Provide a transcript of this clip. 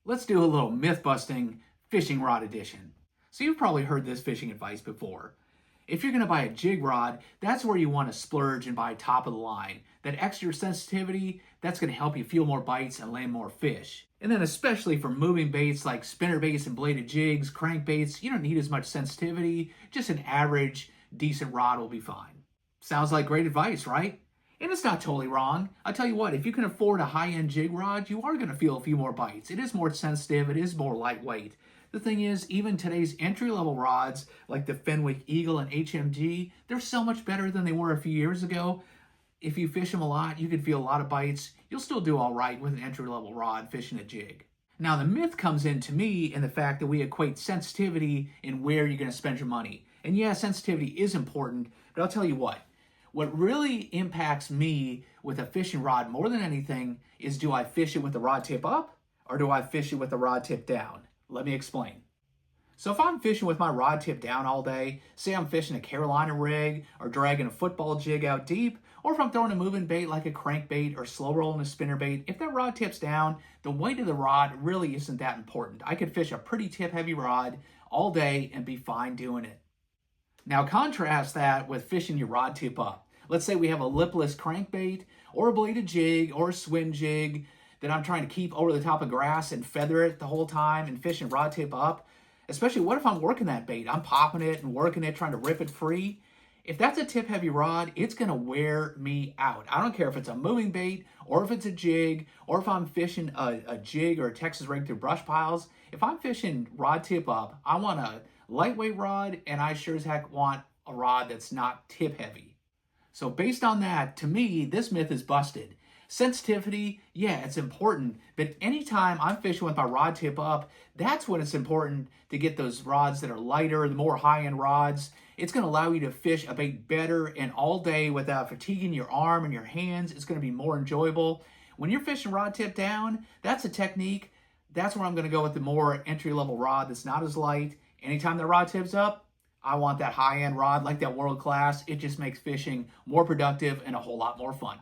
Let's do a little myth-busting fishing rod edition. So you've probably heard this fishing advice before. If you're going to buy a jig rod, that's where you want to splurge and buy top of the line. That extra sensitivity, that's going to help you feel more bites and land more fish. And then especially for moving baits like spinner baits and bladed jigs, crankbaits, you don't need as much sensitivity. Just an average, decent rod will be fine. Sounds like great advice, right? And it's not totally wrong. I'll tell you what, if you can afford a high-end jig rod, you are going to feel a few more bites. It is more sensitive, it is more lightweight. The thing is, even today's entry-level rods, like the Fenwick Eagle and HMG, they're so much better than they were a few years ago. If you fish them a lot, you can feel a lot of bites. You'll still do all right with an entry-level rod fishing a jig. Now, the myth comes in to me in the fact that we equate sensitivity in where you're going to spend your money. And yeah, sensitivity is important, but I'll tell you what really impacts me with a fishing rod more than anything is, do I fish it with the rod tip up or do I fish it with the rod tip down? Let me explain. So if I'm fishing with my rod tip down all day, say I'm fishing a Carolina rig or dragging a football jig out deep, or if I'm throwing a moving bait like a crankbait or slow rolling a spinner bait, if that rod tip's down, the weight of the rod really isn't that important. I could fish a pretty tip heavy rod all day and be fine doing it. Now contrast that with fishing your rod tip up. Let's say we have a lipless crankbait or a bladed jig or a swim jig that I'm trying to keep over the top of grass and feather it the whole time and fishing rod tip up. Especially what if I'm working that bait? I'm popping it and working it, trying to rip it free. If that's a tip heavy rod, it's gonna wear me out. I don't care if it's a moving bait or if it's a jig or if I'm fishing a jig or a Texas rig through brush piles. If I'm fishing rod tip up, I want a lightweight rod, and I sure as heck want a rod that's not tip heavy. So based on that, to me, this myth is busted. Sensitivity, yeah, it's important, but anytime I'm fishing with my rod tip up, that's when it's important to get those rods that are lighter, the more high-end rods. It's going to allow you to fish a bait better and all day without fatiguing your arm and your hands. It's going to be more enjoyable. When you're fishing rod tip down, that's a technique. That's where I'm going to go with the more entry-level rod that's not as light. Anytime the rod tip's up, I want that high-end rod like that world class. It just makes fishing more productive and a whole lot more fun.